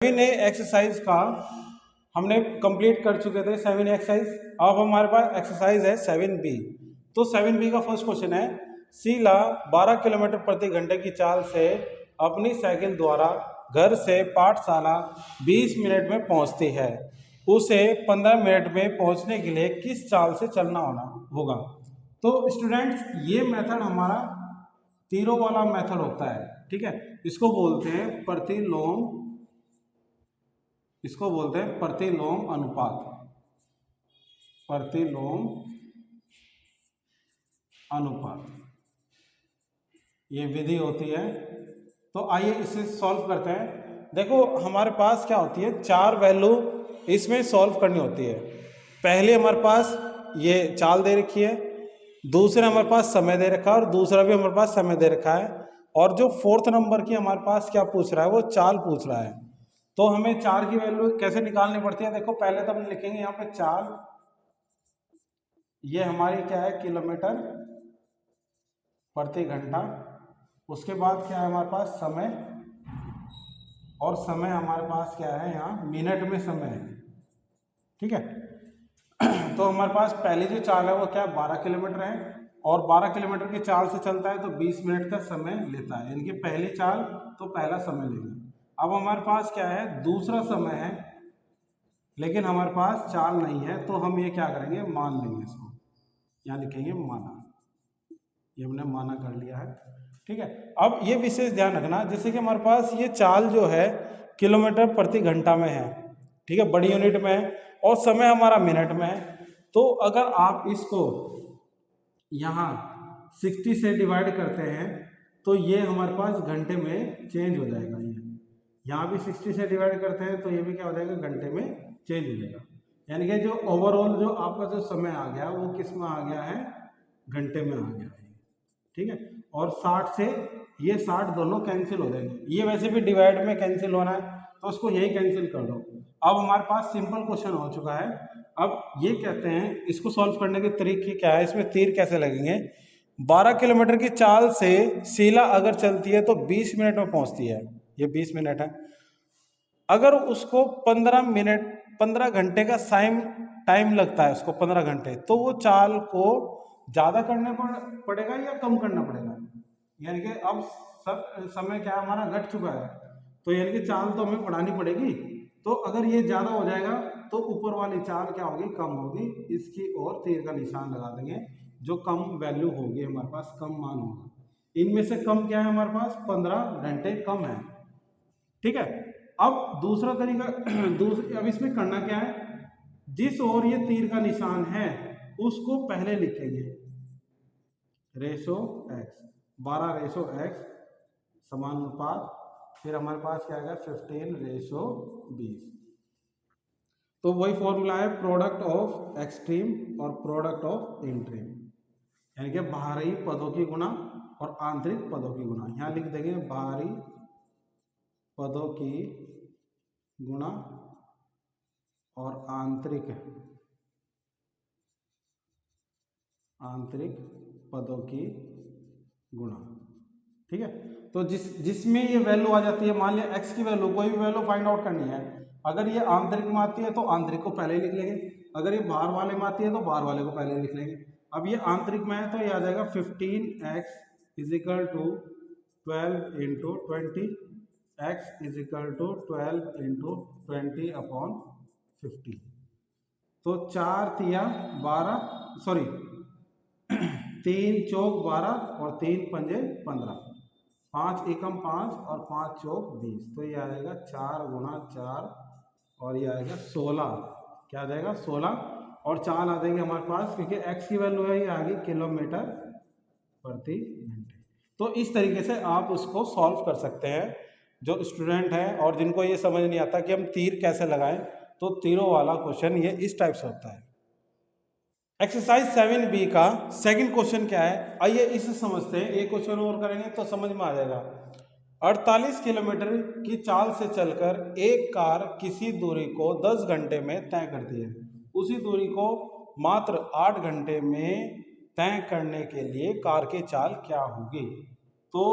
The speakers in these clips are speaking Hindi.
7A एक्सरसाइज का हमने कंप्लीट कर चुके थे 7A एक्सरसाइज। अब हमारे पास एक्सरसाइज है 7B। तो 7B का फर्स्ट क्वेश्चन है, शीला 12 किलोमीटर प्रति घंटे की चाल से अपनी साइकिल द्वारा घर से पाठशाला 20 मिनट में पहुंचती है। उसे 15 मिनट में पहुंचने के लिए किस चाल से चलना होगा। तो स्टूडेंट्स, ये मेथड हमारा तीरों वाला मेथड होता है, ठीक है। इसको बोलते हैं प्रतिलोम अनुपात। प्रतिलोम अनुपात ये विधि होती है। तो आइए इसे सॉल्व करते हैं। देखो हमारे पास क्या होती है, 4 वैल्यू इसमें सॉल्व करनी होती है। पहले हमारे पास ये चाल दे रखी है, दूसरा हमारे पास समय दे रखा है और दूसरा भी हमारे पास समय दे रखा है, और जो 4th नंबर की हमारे पास क्या पूछ रहा है, वो चाल पूछ रहा है। तो हमें 4 की वैल्यू कैसे निकालनी पड़ती है। देखो पहले तो हम लिखेंगे यहाँ पे चाल, ये हमारी क्या है, किलोमीटर प्रति घंटा। उसके बाद क्या है हमारे पास समय, और समय हमारे पास क्या है यहाँ मिनट में समय है, ठीक है। तो हमारे पास पहली जो चाल है वो क्या है, 12 किलोमीटर है, और 12 किलोमीटर की चाल से चलता है तो 20 मिनट का समय लेता है, यानी कि पहली चाल तो पहला समय लेंगे। अब हमारे पास क्या है, दूसरा समय है, लेकिन हमारे पास चाल नहीं है, तो हम ये क्या करेंगे, मान लेंगे इसको। यहाँ लिखेंगे माना, ये हमने माना कर लिया है, ठीक है। अब ये विशेष ध्यान रखना, जैसे कि हमारे पास ये चाल जो है किलोमीटर प्रति घंटा में है, ठीक है, बड़ी यूनिट में है, और समय हमारा मिनट में है। तो अगर आप इसको यहाँ 60 से डिवाइड करते हैं तो ये हमारे पास घंटे में चेंज हो जाएगा। ये यहाँ भी 60 से डिवाइड करते हैं तो ये भी क्या हो जाएगा, घंटे में चेंज हो जाएगा। यानी कि जो ओवरऑल जो आपका जो समय आ गया वो किस में आ गया है, घंटे में आ गया है, ठीक है। और 60 से ये 60 दोनों कैंसिल हो जाएंगे, ये वैसे भी डिवाइड में कैंसिल होना है तो उसको यही कैंसिल कर दो। अब हमारे पास सिंपल क्वेश्चन हो चुका है। अब ये कहते हैं इसको सॉल्व करने के तरीके क्या है, इसमें तीर कैसे लगेंगे। 12 किलोमीटर की चाल से शीला अगर चलती है तो 20 मिनट में पहुंचती है, ये 20 मिनट है। अगर उसको 15 घंटे का टाइम लगता है, उसको 15 घंटे, तो वो चाल को ज़्यादा करना पड़ेगा या कम करना पड़ेगा। यानी कि अब समय क्या हमारा घट चुका है, तो यानी कि चाल तो हमें बढ़ानी पड़ेगी। तो अगर ये ज़्यादा हो जाएगा तो ऊपर वाली चाल क्या होगी, कम होगी। इसकी ओर तीर का निशान लगा देंगे, जो कम वैल्यू होगी हमारे पास, कम मान होगा। इनमें से कम क्या है हमारे पास, 15 घंटे कम है, ठीक है। अब दूसरा तरीका अब इसमें करना क्या है, जिस ओर ये तीर का निशान है उसको पहले लिखेंगे, रेशो एक्स, 12 रेशो एक्स समानुपात, फिर हमारे पास क्या आएगा 15:20। तो वही फॉर्मूला है प्रोडक्ट ऑफ एक्सट्रीम और प्रोडक्ट ऑफ इंट्रीम, यानी कि बाहरी पदों की गुणा और आंतरिक पदों की गुणा। यहाँ लिख देंगे बाहरी पदों की गुणा और आंतरिक पदों की गुणा, ठीक है। तो जिसमें ये वैल्यू आ जाती है, मान लिया x की वैल्यू, कोई भी वैल्यू फाइंड आउट करनी है, अगर ये आंतरिक में आती है तो आंतरिक को पहले लिख लेंगे, अगर ये बाहर वाले में आती है तो बाहर वाले को पहले लिख लेंगे। अब ये आंतरिक में है तो ये आ जाएगा 15x = 12 × 20, x = 12 × 20/50। तो 4 तिया 12, सॉरी 3 चौक 12 और 3 पंजे 15, 5 एकम 5 और 5 चौक 20। तो ये आ जाएगा 4 × 4 और ये आएगा 16। क्या आ जाएगा, 16। और चाल आ जाएगी हमारे पास, क्योंकि x की वैल्यू है ये आ गई किलोमीटर प्रति घंटे। तो इस तरीके से आप उसको सॉल्व कर सकते हैं। जो स्टूडेंट हैं और जिनको ये समझ नहीं आता कि हम तीर कैसे लगाएं, तो तीरों वाला क्वेश्चन ये इस टाइप से होता है। एक्सरसाइज 7B का सेकंड क्वेश्चन क्या है, आइए इसे समझते हैं। एक क्वेश्चन और करेंगे तो समझ में आ जाएगा। 48 किलोमीटर की चाल से चलकर एक कार किसी दूरी को 10 घंटे में तय करती है, उसी दूरी को मात्र 8 घंटे में तय करने के लिए कार की चाल क्या होगी। तो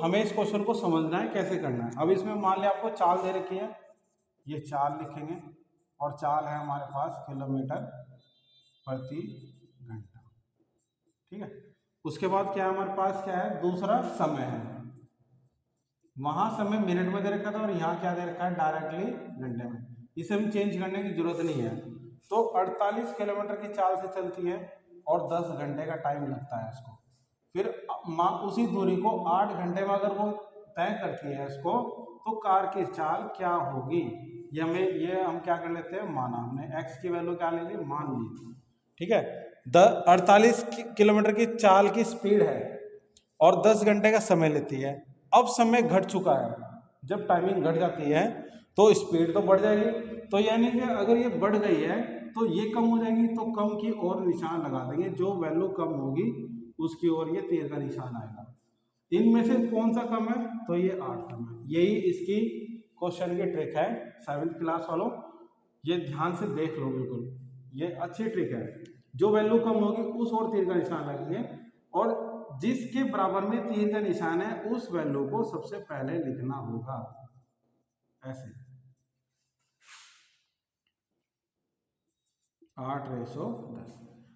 हमें इस क्वेश्चन को समझना है कैसे करना है। अब इसमें मान लिया आपको चाल दे रखी है, ये चाल लिखेंगे और चाल है हमारे पास किलोमीटर प्रति घंटा। ठीक है, उसके बाद क्या हमारे पास क्या है, दूसरा समय है। वहां समय मिनट में दे रखा था और यहाँ क्या दे रखा है, डायरेक्टली घंटे में। इसे हम चेंज करने की जरूरत नहीं है। तो 48 किलोमीटर की चाल से चलती है और 10 घंटे का टाइम लगता है इसको। फिर उसी दूरी को 8 घंटे में अगर वो तय करती है इसको, तो कार की चाल क्या होगी, ये हम क्या कर लेते हैं, माना। हमने x की वैल्यू क्या ले ली, मान ली। ठीक है, 48 किलोमीटर की चाल की स्पीड है और 10 घंटे का समय लेती है। अब समय घट चुका है, जब टाइमिंग घट जाती है तो स्पीड तो बढ़ जाएगी। तो यानी कि अगर ये बढ़ गई है तो ये कम हो जाएगी, तो कम की ओर निशान लगा देंगे। जो वैल्यू कम होगी उसकी ओर ये तीर का निशान आएगा। इनमें से कौन सा कम है, तो ये 8 कम है। यही इसकी क्वेश्चन की ट्रिक है 7th क्लास वालों, ये ध्यान से देख लो, बिल्कुल ये अच्छी ट्रिक है। जो वैल्यू कम होगी उस ओर तीर का निशान लगेंगे और जिसके बराबर में तीर का निशान है उस वैल्यू को सबसे पहले लिखना होगा, ऐसे 8:10।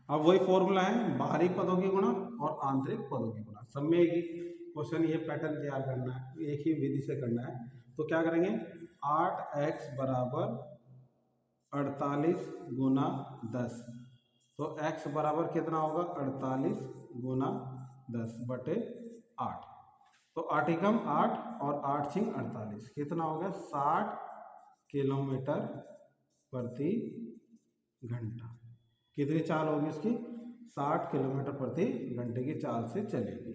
अब वही फॉर्मूला है, बाहरी पदों की गुणा और आंतरिक पदों की गुणा। सब में एक ही क्वेश्चन, ये पैटर्न तैयार करना है, एक ही विधि से करना है। तो क्या करेंगे, 8x बराबर 48 गुना 10। तो x बराबर कितना होगा, 48 गुना 10 बटे 8। तो 8 एकम 8 और 8 छिंग 48, कितना हो गया, 60 किलोमीटर प्रति घंटा। कितनी चाल होगी इसकी, 60 किलोमीटर प्रति घंटे की चाल से चलेगी।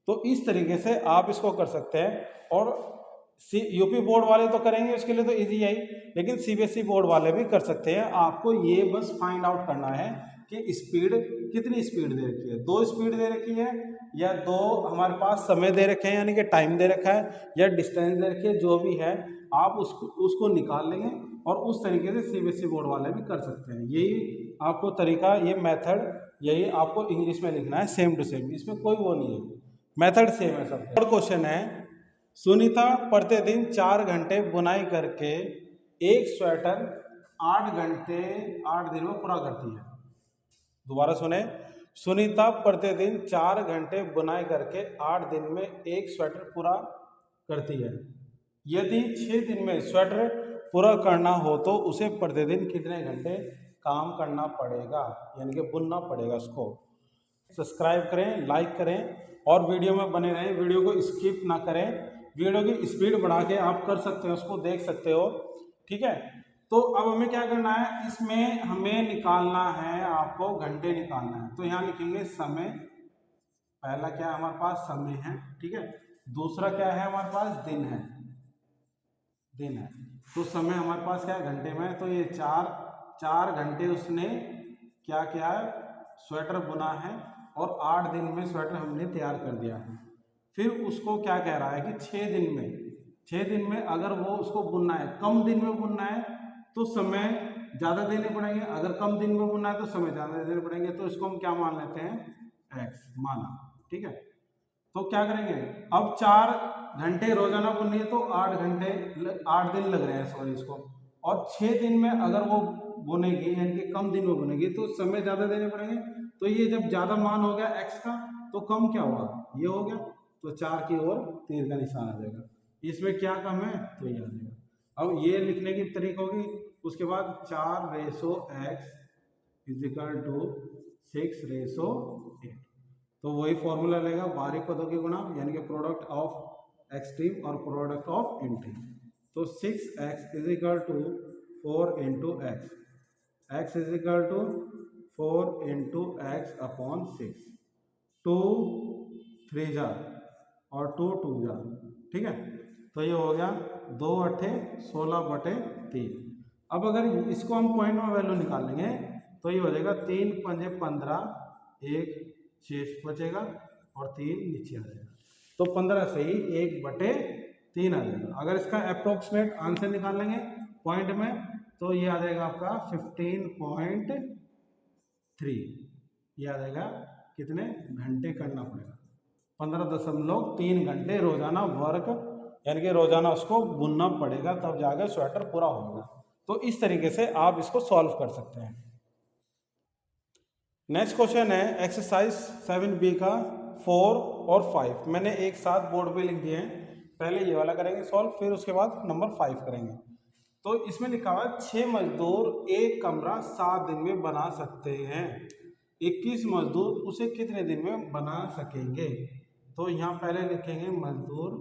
तो इस तरीके से आप इसको कर सकते हैं। और यूपी बोर्ड वाले तो करेंगे, उसके लिए तो इजी है ही, लेकिन सीबीएसई बोर्ड वाले भी कर सकते हैं। आपको ये बस फाइंड आउट करना है कि स्पीड, कितनी स्पीड दे रखी है, 2 स्पीड दे रखी है या 2 हमारे पास समय दे रखे हैं, यानी कि टाइम दे रखा है, या डिस्टेंस दे रखी है, जो भी है आप उसको निकाल लेंगे। और उस तरीके से सीबीएसई बोर्ड वाले भी कर सकते हैं। यही आपको तरीका, ये मेथड, यही आपको इंग्लिश में लिखना है, सेम टू सेम, इसमें कोई वो नहीं है, मेथड सेम है सब। और क्वेश्चन है, सुनीता प्रतिदिन 4 घंटे बुनाई करके एक स्वेटर 8 घंटे 8 दिन में पूरा करती है। दोबारा सुने, सुनीता प्रतिदिन 4 घंटे बुनाई करके 8 दिन में एक स्वेटर पूरा करती है। यदि 6 दिन में स्वेटर पूरा करना हो तो उसे प्रतिदिन कितने घंटे काम करना पड़ेगा, यानी कि बुनना पड़ेगा उसको। सब्सक्राइब करें, लाइक करें और वीडियो में बने रहें, वीडियो को स्किप ना करें। वीडियो की स्पीड बढ़ा के आप कर सकते हो, उसको देख सकते हो। ठीक है, तो अब हमें क्या करना है, इसमें हमें निकालना है, आपको घंटे निकालना है। तो यहाँ लिखेंगे समय, पहला क्या है हमारे पास, समय है। ठीक है, दूसरा क्या है हमारे पास, दिन है, दिन है। तो समय हमारे पास क्या है, घंटे में। तो ये 4 घंटे उसने क्या किया है, स्वेटर बुना है और 8 दिन में स्वेटर हमने तैयार कर दिया है। फिर उसको क्या कह रहा है कि 6 दिन में अगर वो उसको बुनना है, कम दिन में बुनना है तो समय ज़्यादा देने पड़ेंगे, अगर कम दिन में बुनना है तो समय ज़्यादा देने पड़ेंगे। तो इसको हम क्या मान लेते हैं, x माना। ठीक है, तो क्या करेंगे, अब 4 घंटे रोजाना बुननी है तो 8 दिन लग रहे हैं, सॉरी इसको। और 6 दिन में अगर वो बुनेगी, यानी कि कम दिन में बुनेगी, तो समय ज़्यादा देने पड़ेंगे। तो ये जब ज़्यादा मान हो गया x का, तो कम क्या हुआ, ये हो गया। तो 4 की ओर तीर का निशान आ जाएगा। इसमें क्या कम है, तो ये आ जाएगा। अब ये लिखने की तरीक होगी, उसके बाद 4/x = 6/8। तो वही फॉर्मूला लेगा, बाहरी पदों की गुणा, यानी कि प्रोडक्ट ऑफ एक्सट्रीम और प्रोडक्ट ऑफ इंट्रीम। तो 6x = 4 × x, x = 4 × x/6, 2 3 जा और 2 2 जा। ठीक है, तो ये हो गया 2 8 16/3। अब अगर इसको हम पॉइंट में वैल्यू निकालेंगे तो ये हो जाएगा 3 × 5 = 15, 1 शेष बचेगा और 3 नीचे आ जाएगा। तो 15 से ही 1/3 आ जाएगा। अगर इसका अप्रोक्सीमेट आंसर निकाल लेंगे पॉइंट में तो ये आ जाएगा आपका 15.3। ये आ जाएगा कितने घंटे करना पड़ेगा, 15.3 घंटे रोजाना वर्क यानी कि रोजाना उसको बुनना पड़ेगा, तब जाकर स्वेटर पूरा होगा। तो इस तरीके से आप इसको सॉल्व कर सकते हैं। नेक्स्ट क्वेश्चन है एक्सरसाइज 7B का 4 और 5। मैंने एक साथ बोर्ड पे लिख दिए हैं। पहले ये वाला करेंगे सॉल्व, फिर उसके बाद नंबर 5 करेंगे। तो इसमें लिखा हुआ है 6 मजदूर एक कमरा 7 दिन में बना सकते हैं। 21 मजदूर उसे कितने दिन में बना सकेंगे? तो यहाँ पहले लिखेंगे मजदूर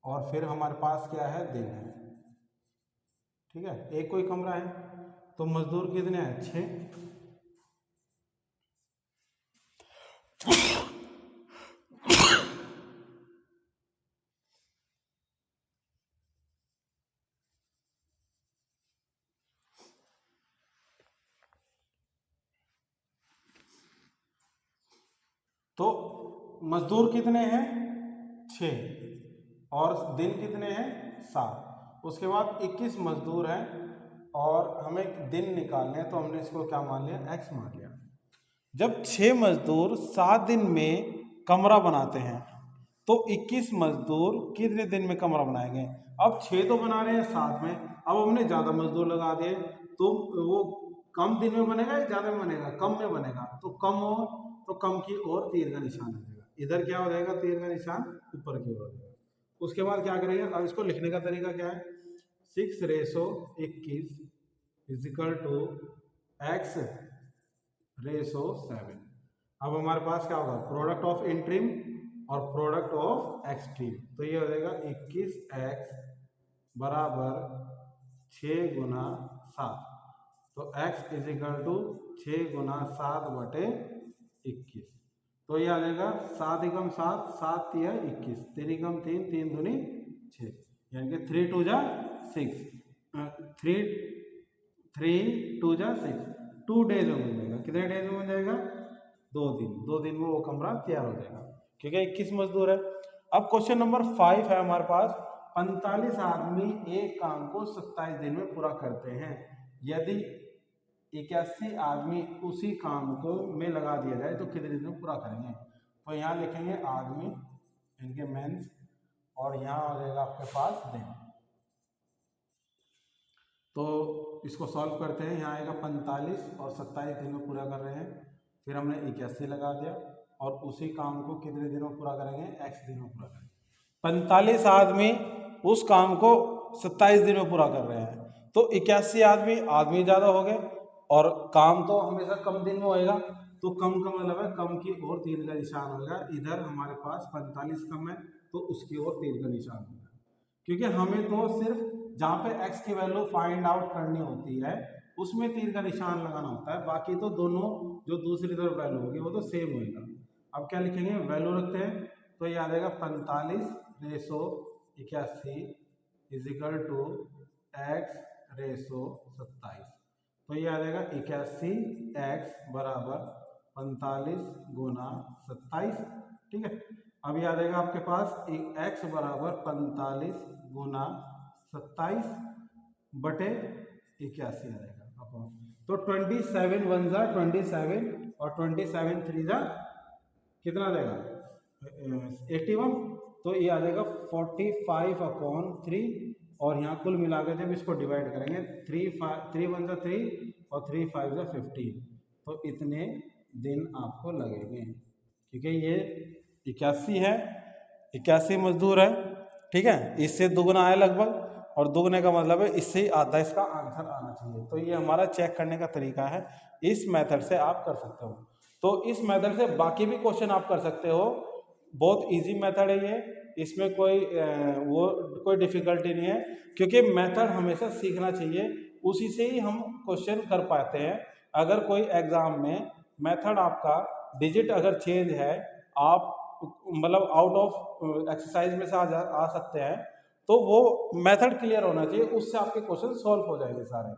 और फिर हमारे पास क्या है, दिन है। ठीक है, एक कोई कमरा है तो मजदूर कितने हैं, 6। तो मजदूर कितने हैं, 6 और दिन कितने हैं, 7। उसके बाद 21 मजदूर हैं और हमें दिन निकालने हैं, तो हमने इसको क्या मान लिया, x मान लिया। जब 6 मजदूर 7 दिन में कमरा बनाते हैं तो 21 मजदूर कितने दिन में कमरा बनाएंगे? अब 6 तो बना रहे हैं 7 में, अब हमने ज़्यादा मजदूर लगा दिए तो वो कम दिन में बनेगा या ज़्यादा में बनेगा, कम में बनेगा। तो कम हो तो कम की ओर तीर का निशान आ जाएगा, इधर क्या हो जाएगा, तीर का निशान ऊपर की ओर हो जाएगा। उसके बाद क्या करेंगे, अब इसको लिखने का तरीका क्या है, 6/21 इजिकल टू x/7। अब हमारे पास क्या होगा, प्रोडक्ट ऑफ इंट्रीम और प्रोडक्ट ऑफ एक्सट्रीम। तो ये हो जाएगा 21x बराबर 6 गुना 7। तो x इजिकल टू 6 गुना 7/21। तो ये आ जाएगा 7 एकम 7, 7 तिया 21, 3 एकम 3, 3 दूनी 6, यानी कि 3 2 जा 6, 3 2 जा 6, 2 डेज में बन जाएगा। कितने डेज में बन जाएगा, 2 दिन में वो कमरा तैयार हो जाएगा, क्योंकि 21 मजदूर है। अब क्वेश्चन नंबर 5 है हमारे पास, 45 आदमी एक काम को 27 दिन में पूरा करते हैं। यदि 81 आदमी उसी काम को में लगा दिया जाए तो कितने दिन में पूरा करेंगे? तो यहाँ लिखेंगे आदमी, इनके मेंस, और यहाँ आ जाएगा आपके पास दिन। तो इसको सॉल्व करते हैं। यहाँ आएगा 45 और 27 दिन में पूरा कर रहे हैं, फिर हमने 81 लगा दिया और उसी काम को कितने दिनों में पूरा करेंगे, x दिन में पूरा करेंगे। 45 आदमी उस काम को 27 दिन में पूरा कर रहे हैं, तो 81 आदमी ज़्यादा हो गए और काम तो हमेशा कम दिन में होएगा, तो कम का मतलब है कम की ओर तीर का निशान होगा। इधर हमारे पास 45 कम है तो उसकी ओर तीर का निशान होगा, क्योंकि हमें तो सिर्फ जहाँ पे x की वैल्यू फाइंड आउट करनी होती है उसमें तीर का निशान लगाना होता है, बाकी तो दोनों जो दूसरी तरफ वैल्यू होगी वो तो सेम होएगा। अब क्या लिखेंगे, वैल्यू रखते हैं, तो ये आ जाएगा 45/81 इजिकल टू x/27। तो ये आ जाएगा 81x बराबर 45 गुना 27। ठीक है, अब ये आ जाएगा आपके पास x बराबर 45 गुना 27 बटे 81 आ जाएगा। तो 27 1 जा 27 और 27 3 जा कितना आ जाएगा, 81। तो ये आ जाएगा 45/3 और यहाँ कुल मिलाकर जब इसको डिवाइड करेंगे 3 1 जा 3 और 3 5 जा 15, तो इतने दिन आपको लगेंगे, क्योंकि ये 81 है, 81 मजदूर है। ठीक है, इससे दुगना है लगभग, और दुगने का मतलब है इससे ही आधा इसका आंसर आना चाहिए। तो ये हमारा चेक करने का तरीका है, इस मेथड से आप कर सकते हो। तो इस मेथड से बाकी भी क्वेश्चन आप कर सकते हो, बहुत इजी मेथड है ये, इसमें कोई डिफिकल्टी नहीं है, क्योंकि मेथड हमेशा सीखना चाहिए, उसी से ही हम क्वेश्चन कर पाते हैं। अगर कोई एग्जाम में मेथड आपका डिजिट अगर चेंज है, आप मतलब आउट ऑफ एक्सरसाइज में से आ सकते हैं, तो वो मेथड क्लियर होना चाहिए, उससे आपके क्वेश्चन सॉल्व हो जाएंगे सारे।